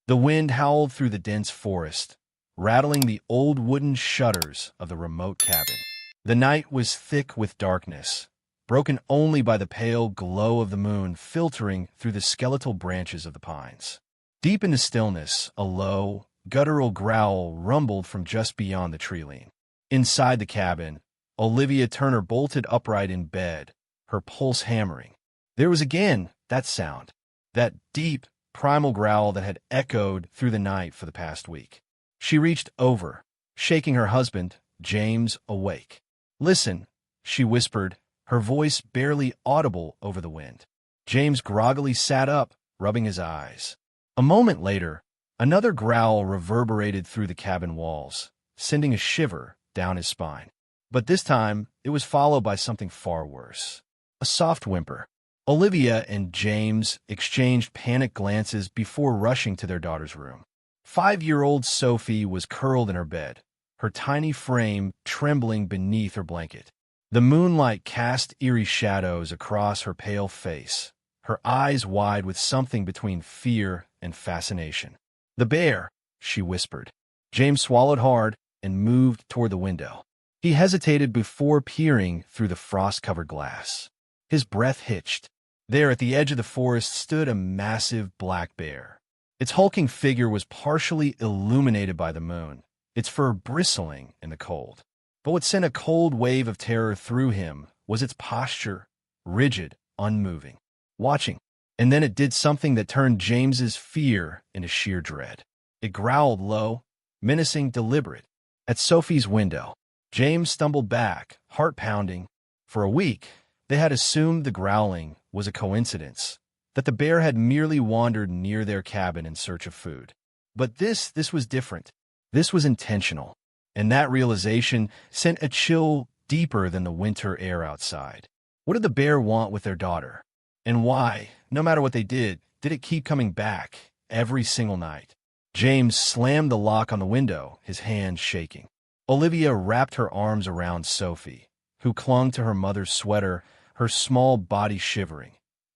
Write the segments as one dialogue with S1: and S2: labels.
S1: The wind howled through the dense forest, rattling the old wooden shutters of the remote cabin. The night was thick with darkness, broken only by the pale glow of the moon filtering through the skeletal branches of the pines. Deep in the stillness, a low, guttural growl rumbled from just beyond the tree line. Inside the cabin, Olivia Turner bolted upright in bed, her pulse hammering. There was again that sound, that deep, primal growl that had echoed through the night for the past week. She reached over, shaking her husband, James, awake. "Listen," she whispered, her voice barely audible over the wind. James groggily sat up, rubbing his eyes. A moment later, another growl reverberated through the cabin walls, sending a shiver down his spine. But this time, it was followed by something far worse. A soft whimper. Olivia and James exchanged panicked glances before rushing to their daughter's room. 5-year-old Sophie was curled in her bed, her tiny frame trembling beneath her blanket. The moonlight cast eerie shadows across her pale face, her eyes wide with something between fear and fascination. "The bear," she whispered. James swallowed hard and moved toward the window. He hesitated before peering through the frost-covered glass. His breath hitched. There at the edge of the forest stood a massive black bear. Its hulking figure was partially illuminated by the moon, its fur bristling in the cold. But what sent a cold wave of terror through him was its posture, rigid, unmoving, watching. And then it did something that turned James's fear into sheer dread. It growled low, menacing, deliberate. At Sophie's window, James stumbled back, heart pounding. For a week, they had assumed the growling was a coincidence, that the bear had merely wandered near their cabin in search of food. But this was different. This was intentional. And that realization sent a chill deeper than the winter air outside. What did the bear want with their daughter? And why, no matter what they did it keep coming back every single night? James slammed the lock on the window, his hands shaking. Olivia wrapped her arms around Sophie, who clung to her mother's sweater, her small body shivering,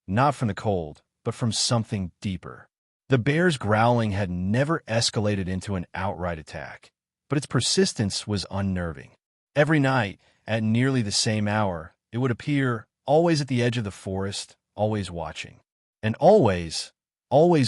S1: not from the cold, but from something deeper. The bear's growling had never escalated into an outright attack, but its persistence was unnerving. Every night, at nearly the same hour, it would appear, always at the edge of the forest, always watching, and always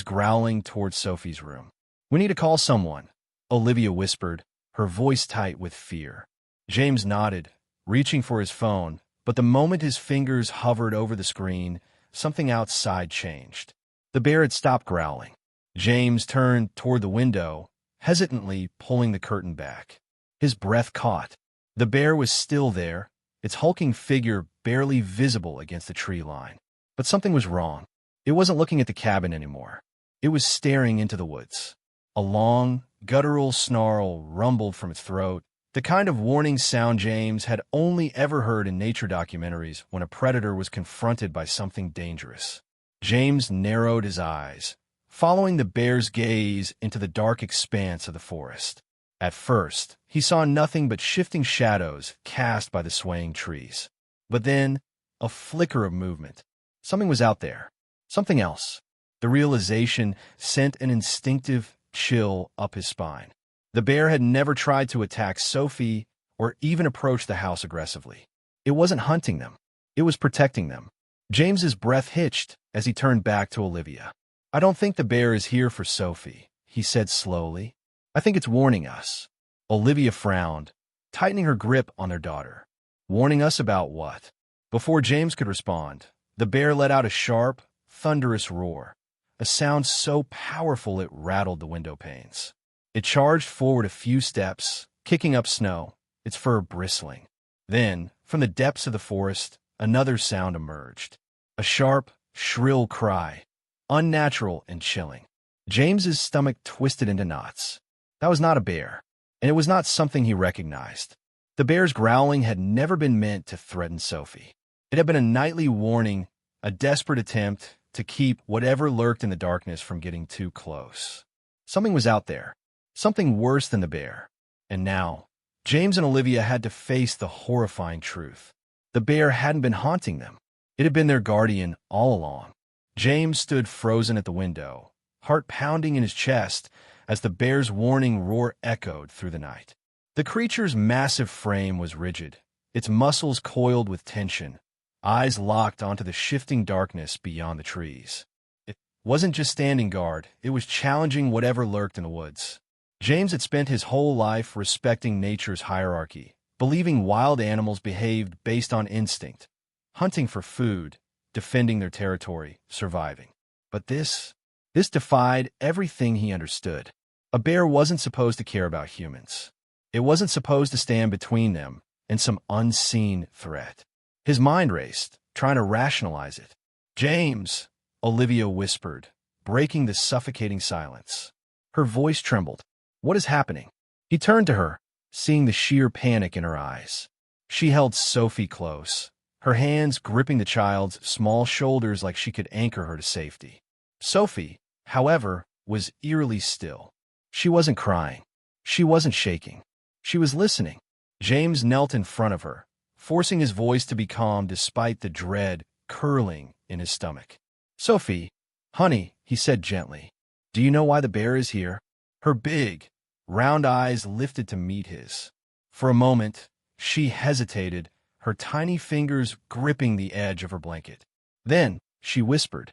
S1: growling towards Sophie's room. "We need to call someone," Olivia whispered, her voice tight with fear. James nodded, reaching for his phone, but the moment his fingers hovered over the screen, something outside changed. The bear had stopped growling. James turned toward the window, hesitantly pulling the curtain back. His breath caught. The bear was still there, its hulking figure barely visible against the tree line. But something was wrong. It wasn't looking at the cabin anymore. It was staring into the woods. A long, guttural snarl rumbled from its throat, the kind of warning sound James had only ever heard in nature documentaries when a predator was confronted by something dangerous. James narrowed his eyes, following the bear's gaze into the dark expanse of the forest. At first, he saw nothing but shifting shadows cast by the swaying trees. But then, a flicker of movement. Something was out there. Something else. The realization sent an instinctive chill up his spine. The bear had never tried to attack Sophie or even approach the house aggressively. It wasn't hunting them. It was protecting them. James's breath hitched as he turned back to Olivia. "I don't think the bear is here for Sophie," he said slowly. "I think it's warning us." Olivia frowned, tightening her grip on their daughter. "Warning us about what?" Before James could respond, the bear let out a sharp, thunderous roar, a sound so powerful it rattled the window panes. It charged forward a few steps, kicking up snow, its fur bristling. Then, from the depths of the forest, another sound emerged. A sharp, shrill cry, unnatural and chilling. James's stomach twisted into knots. That was not a bear, and it was not something he recognized. The bear's growling had never been meant to threaten Sophie. It had been a nightly warning, a desperate attempt to keep whatever lurked in the darkness from getting too close. Something was out there. Something worse than the bear. And now, James and Olivia had to face the horrifying truth. The bear hadn't been haunting them. It had been their guardian all along. James stood frozen at the window, heart pounding in his chest as the bear's warning roar echoed through the night. The creature's massive frame was rigid, its muscles coiled with tension, eyes locked onto the shifting darkness beyond the trees. It wasn't just standing guard, it was challenging whatever lurked in the woods. James had spent his whole life respecting nature's hierarchy, believing wild animals behaved based on instinct, hunting for food, defending their territory, surviving. But this defied everything he understood. A bear wasn't supposed to care about humans. It wasn't supposed to stand between them and some unseen threat. His mind raced, trying to rationalize it. "James," Olivia whispered, breaking the suffocating silence. Her voice trembled. "What is happening?" He turned to her, seeing the sheer panic in her eyes. She held Sophie close, her hands gripping the child's small shoulders like she could anchor her to safety. Sophie, however, was eerily still. She wasn't crying. She wasn't shaking. She was listening. James knelt in front of her, forcing his voice to be calm despite the dread curling in his stomach. "Sophie, honey," he said gently, "do you know why the bear is here?" Her big, round eyes lifted to meet his. For a moment, she hesitated, her tiny fingers gripping the edge of her blanket. Then, she whispered,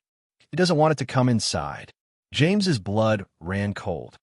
S1: "He doesn't want it to come inside." James's blood ran cold.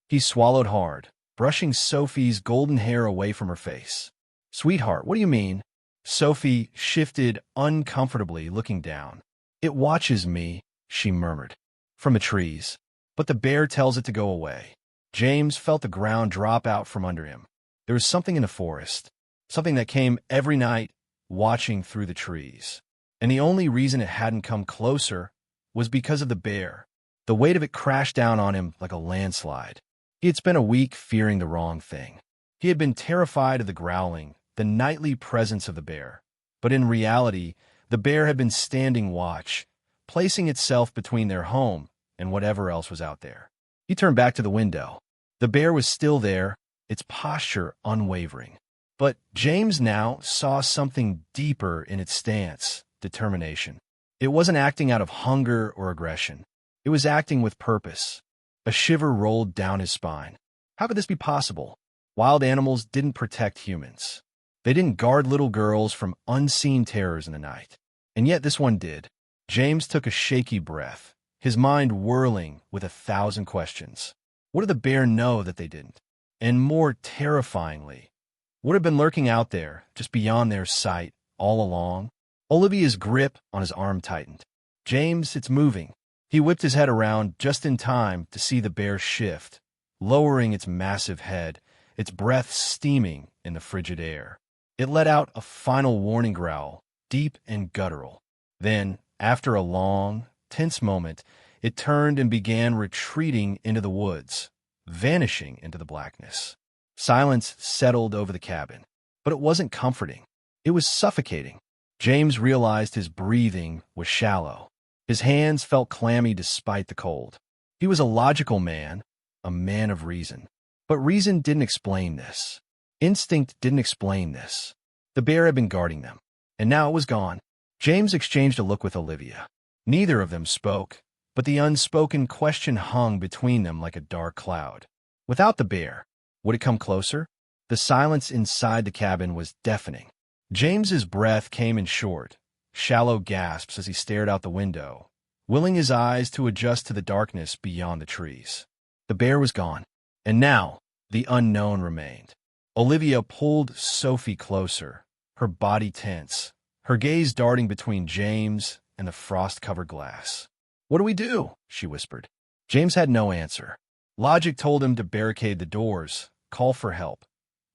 S1: He swallowed hard, brushing Sophie's golden hair away from her face. "Sweetheart, what do you mean?" Sophie shifted uncomfortably, looking down. "It watches me," she murmured, "from the trees. But the bear tells it to go away." James felt the ground drop out from under him. There was something in the forest, something that came every night, watching through the trees. And the only reason it hadn't come closer was because of the bear. The weight of it crashed down on him like a landslide. He had spent a week fearing the wrong thing. He had been terrified of the growling, the nightly presence of the bear. But in reality, the bear had been standing watch, placing itself between their home and whatever else was out there. He turned back to the window. The bear was still there, its posture unwavering. But James now saw something deeper in its stance, determination. It wasn't acting out of hunger or aggression. It was acting with purpose. A shiver rolled down his spine. How could this be possible? Wild animals didn't protect humans. They didn't guard little girls from unseen terrors in the night. And yet this one did. James took a shaky breath, his mind whirling with 1,000 questions. What did the bear know that they didn't? And more terrifyingly, what had been lurking out there, just beyond their sight, all along? Olivia's grip on his arm tightened. "James, it's moving." He whipped his head around just in time to see the bear shift, lowering its massive head, its breath steaming in the frigid air. It let out a final warning growl, deep and guttural. Then, after a long, tense moment, it turned and began retreating into the woods, vanishing into the blackness. Silence settled over the cabin, but it wasn't comforting. It was suffocating. James realized his breathing was shallow. His hands felt clammy despite the cold. He was a logical man, a man of reason. But reason didn't explain this. Instinct didn't explain this. The bear had been guarding them, and now it was gone. James exchanged a look with Olivia. Neither of them spoke, but the unspoken question hung between them like a dark cloud. Without the bear, would it come closer? The silence inside the cabin was deafening. James's breath came in short, shallow gasps as he stared out the window, willing his eyes to adjust to the darkness beyond the trees. The bear was gone, and now the unknown remained. Olivia pulled Sophie closer, her body tense, her gaze darting between James and the frost-covered glass. "What do we do?" she whispered. James had no answer. Logic told him to barricade the doors, call for help,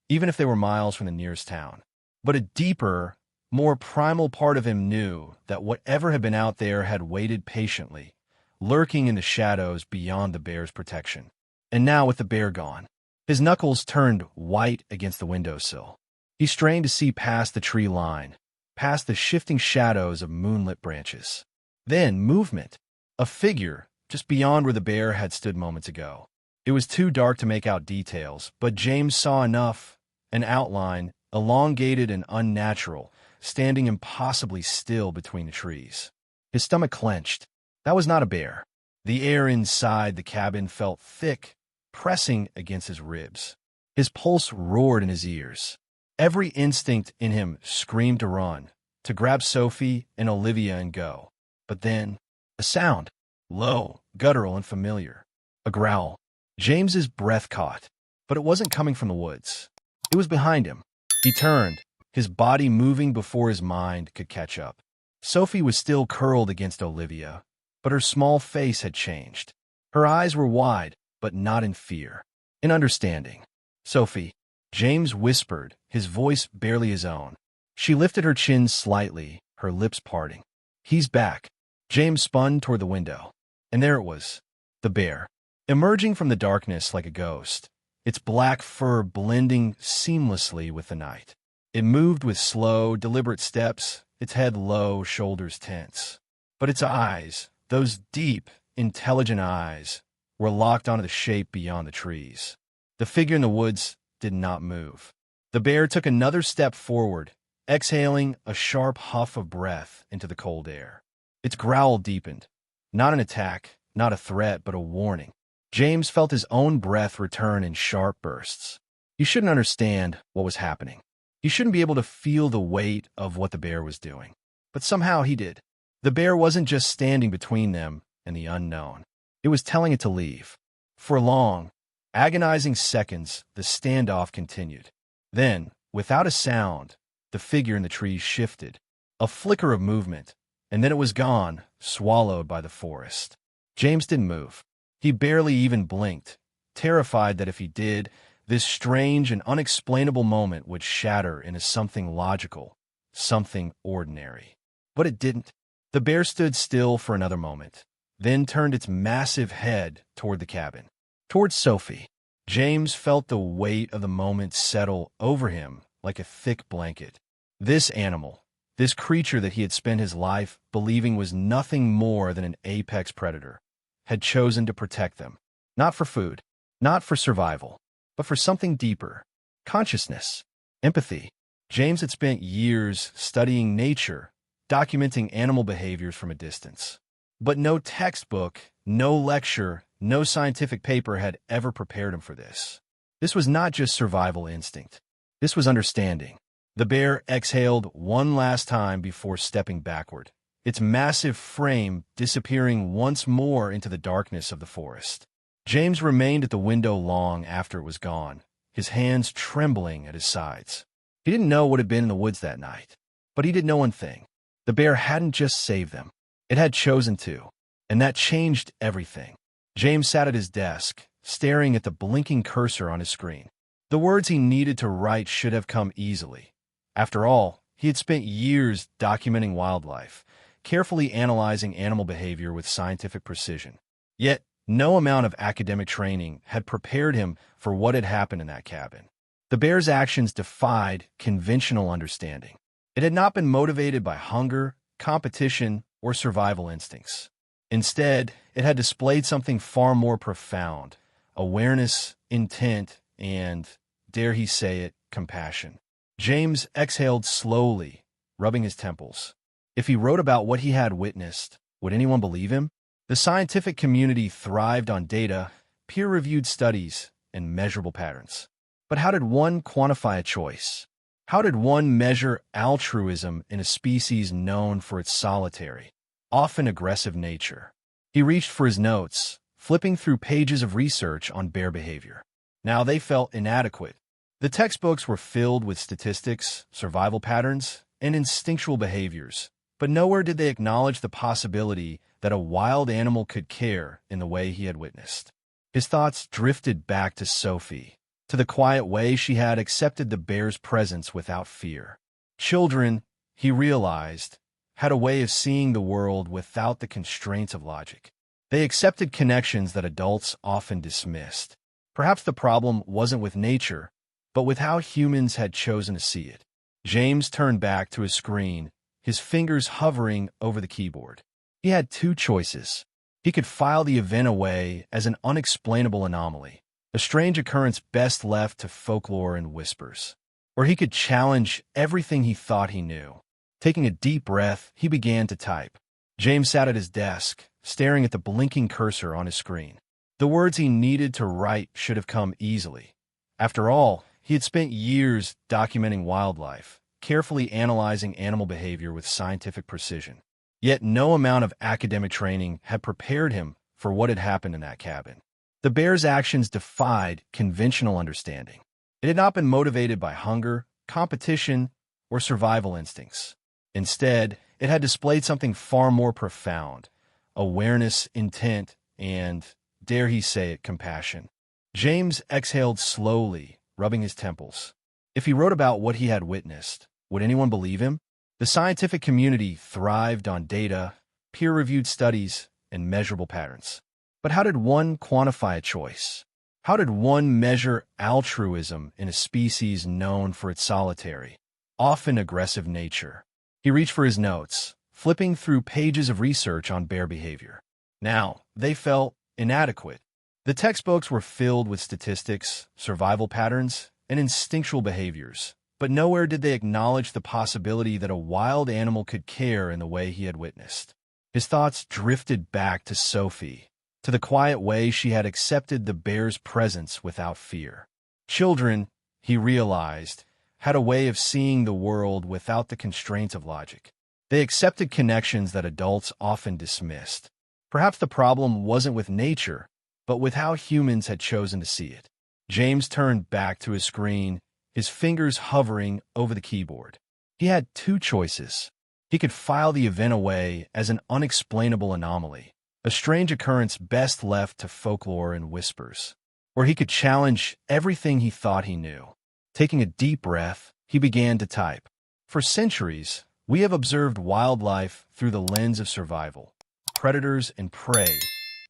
S1: even if they were miles from the nearest town. But a deeper, more primal part of him knew that whatever had been out there had waited patiently, lurking in the shadows beyond the bear's protection. And now with the bear gone, his knuckles turned white against the windowsill. He strained to see past the tree line, past the shifting shadows of moonlit branches. Then movement, a figure just beyond where the bear had stood moments ago. It was too dark to make out details, but James saw enough, an outline, elongated and unnatural, standing impossibly still between the trees. His stomach clenched. That was not a bear. The air inside the cabin felt thick, pressing against his ribs. His pulse roared in his ears. Every instinct in him screamed to run, to grab Sophie and Olivia and go. But then, a sound, low, guttural, and familiar. A growl. James's breath caught, but it wasn't coming from the woods. It was behind him. He turned, his body moving before his mind could catch up. Sophie was still curled against Olivia, but her small face had changed. Her eyes were wide, but not in fear, in understanding. "Sophie," James whispered, his voice barely his own. She lifted her chin slightly, her lips parting. "He's back." James spun toward the window, and there it was, the bear, emerging from the darkness like a ghost, its black fur blending seamlessly with the night. It moved with slow, deliberate steps, its head low, shoulders tense. But its eyes, those deep, intelligent eyes, were locked onto the shape beyond the trees. The figure in the woods did not move. The bear took another step forward, exhaling a sharp huff of breath into the cold air. Its growl deepened. Not an attack, not a threat, but a warning. James felt his own breath return in sharp bursts. He shouldn't understand what was happening. He shouldn't be able to feel the weight of what the bear was doing. But somehow he did. The bear wasn't just standing between them and the unknown. It was telling it to leave. For long, agonizing seconds, the standoff continued. Then, without a sound, the figure in the trees shifted. A flicker of movement, and then it was gone, swallowed by the forest. James didn't move. He barely even blinked, terrified that if he did, this strange and unexplainable moment would shatter into something logical, something ordinary. But it didn't. The bear stood still for another moment, then turned its massive head toward the cabin, toward Sophie. James felt the weight of the moment settle over him like a thick blanket. This animal, this creature that he had spent his life believing was nothing more than an apex predator, had chosen to protect them, not for food, not for survival, but for something deeper, consciousness, empathy. James had spent years studying nature, documenting animal behaviors from a distance. But no textbook, no lecture, no scientific paper had ever prepared him for this. This was not just survival instinct. This was understanding. The bear exhaled one last time before stepping backward, its massive frame disappearing once more into the darkness of the forest. James remained at the window long after it was gone, his hands trembling at his sides. He didn't know what had been in the woods that night, but he did know one thing. The bear hadn't just saved them. It had chosen to, and that changed everything. James sat at his desk, staring at the blinking cursor on his screen. The words he needed to write should have come easily. After all, he had spent years documenting wildlife, carefully analyzing animal behavior with scientific precision. Yet, no amount of academic training had prepared him for what had happened in that cabin. The bear's actions defied conventional understanding. It had not been motivated by hunger, competition, or survival instincts. Instead, it had displayed something far more profound: awareness, intent, and, dare he say it, compassion. James exhaled slowly, rubbing his temples. If he wrote about what he had witnessed, would anyone believe him? The scientific community thrived on data, peer-reviewed studies, and measurable patterns. But how did one quantify a choice? How did one measure altruism in a species known for its solitary, often aggressive nature? He reached for his notes, flipping through pages of research on bear behavior. Now they felt inadequate. The textbooks were filled with statistics, survival patterns, and instinctual behaviors, but nowhere did they acknowledge the possibility that a wild animal could care in the way he had witnessed. His thoughts drifted back to Sophie, to the quiet way she had accepted the bear's presence without fear. Children, he realized, had a way of seeing the world without the constraints of logic. They accepted connections that adults often dismissed. Perhaps the problem wasn't with nature, but with how humans had chosen to see it. James turned back to his screen, his fingers hovering over the keyboard. He had two choices. He could file the event away as an unexplainable anomaly, a strange occurrence best left to folklore and whispers. Or he could challenge everything he thought he knew. Taking a deep breath, he began to type. James sat at his desk, staring at the blinking cursor on his screen. The words he needed to write should have come easily. After all, he had spent years documenting wildlife, carefully analyzing animal behavior with scientific precision. Yet no amount of academic training had prepared him for what had happened in that cabin. The bear's actions defied conventional understanding. It had not been motivated by hunger, competition, or survival instincts. Instead, it had displayed something far more profound: awareness, intent, and, dare he say it, compassion. James exhaled slowly, rubbing his temples. If he wrote about what he had witnessed, would anyone believe him? The scientific community thrived on data, peer-reviewed studies, and measurable patterns. But how did one quantify a choice? How did one measure altruism in a species known for its solitary, often aggressive nature? He reached for his notes, flipping through pages of research on bear behavior. Now, they felt inadequate. The textbooks were filled with statistics, survival patterns, and instinctual behaviors, but nowhere did they acknowledge the possibility that a wild animal could care in the way he had witnessed. His thoughts drifted back to Sophie, to the quiet way she had accepted the bear's presence without fear. Children, he realized, had a way of seeing the world without the constraints of logic. They accepted connections that adults often dismissed. Perhaps the problem wasn't with nature, but with how humans had chosen to see it. James turned back to his screen, his fingers hovering over the keyboard. He had two choices. He could file the event away as an unexplainable anomaly, a strange occurrence best left to folklore and whispers. Or he could challenge everything he thought he knew. Taking a deep breath, he began to type. For centuries, we have observed wildlife through the lens of survival: predators and prey,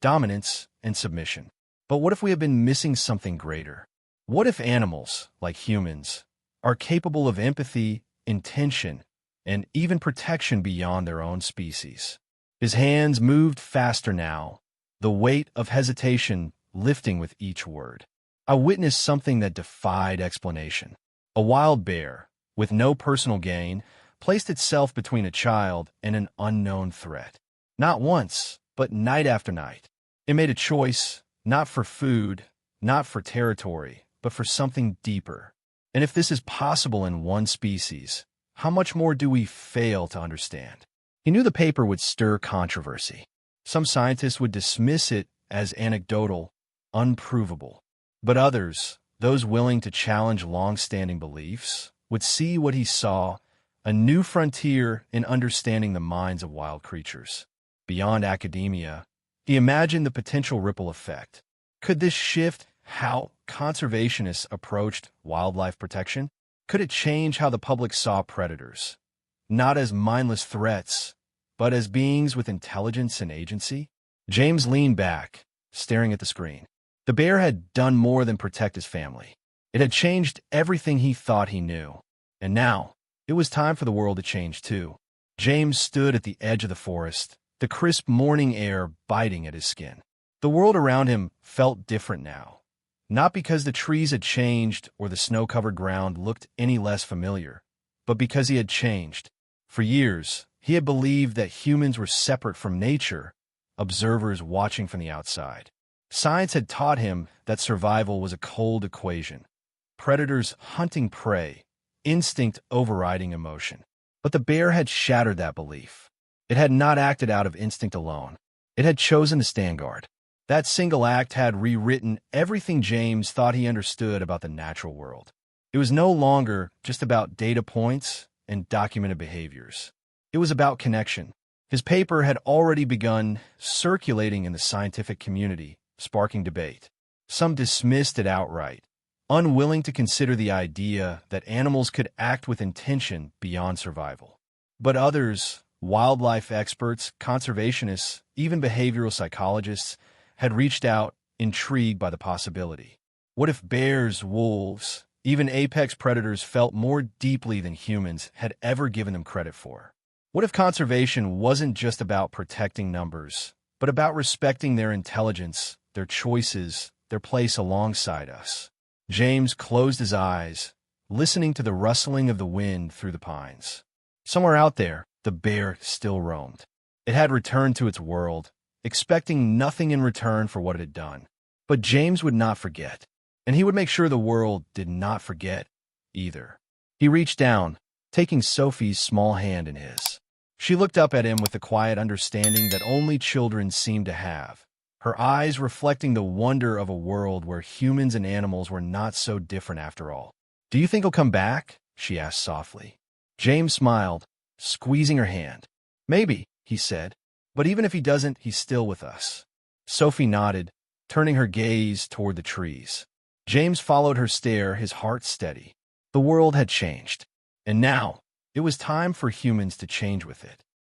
S1: dominance and submission. But what if we have been missing something greater? What if animals, like humans, are capable of empathy, intention, and even protection beyond their own species? His hands moved faster now, the weight of hesitation lifting with each word. I witnessed something that defied explanation. A wild bear, with no personal gain, placed itself between a child and an unknown threat. Not once, but night after night. It made a choice, not for food, not for territory, but for something deeper. And if this is possible in one species, how much more do we fail to understand? He knew the paper would stir controversy. Some scientists would dismiss it as anecdotal, unprovable. But others, those willing to challenge long-standing beliefs, would see what he saw: a new frontier in understanding the minds of wild creatures. Beyond academia, he imagined the potential ripple effect. Could this shift how conservationists approached wildlife protection? Could it change how the public saw predators, not as mindless threats, but as beings with intelligence and agency? James leaned back, staring at the screen. The bear had done more than protect his family. It had changed everything he thought he knew. And now, it was time for the world to change too. James stood at the edge of the forest, the crisp morning air biting at his skin. The world around him felt different now. Not because the trees had changed or the snow-covered ground looked any less familiar, but because he had changed. For years, he had believed that humans were separate from nature, observers watching from the outside. Science had taught him that survival was a cold equation: predators hunting prey, instinct overriding emotion. But the bear had shattered that belief. It had not acted out of instinct alone. It had chosen to stand guard. That single act had rewritten everything James thought he understood about the natural world. It was no longer just about data points and documented behaviors. It was about connection. His paper had already begun circulating in the scientific community, sparking debate. Some dismissed it outright, unwilling to consider the idea that animals could act with intention beyond survival. But others, wildlife experts, conservationists, even behavioral psychologists, had reached out, intrigued by the possibility. What if bears, wolves, even apex predators felt more deeply than humans had ever given them credit for? What if conservation wasn't just about protecting numbers, but about respecting their intelligence, their choices, their place alongside us? James closed his eyes, listening to the rustling of the wind through the pines. Somewhere out there, the bear still roamed. It had returned to its world, expecting nothing in return for what it had done. But James would not forget, and he would make sure the world did not forget either. He reached down, taking Sophie's small hand in his. She looked up at him with the quiet understanding that only children seem to have, her eyes reflecting the wonder of a world where humans and animals were not so different after all. "Do you think he'll come back?" she asked softly. James smiled, squeezing her hand. "Maybe," he said, "but even if he doesn't, he's still with us." Sophie nodded, turning her gaze toward the trees. James followed her stare, his heart steady. The world had changed, and now it was time for humans to change with it.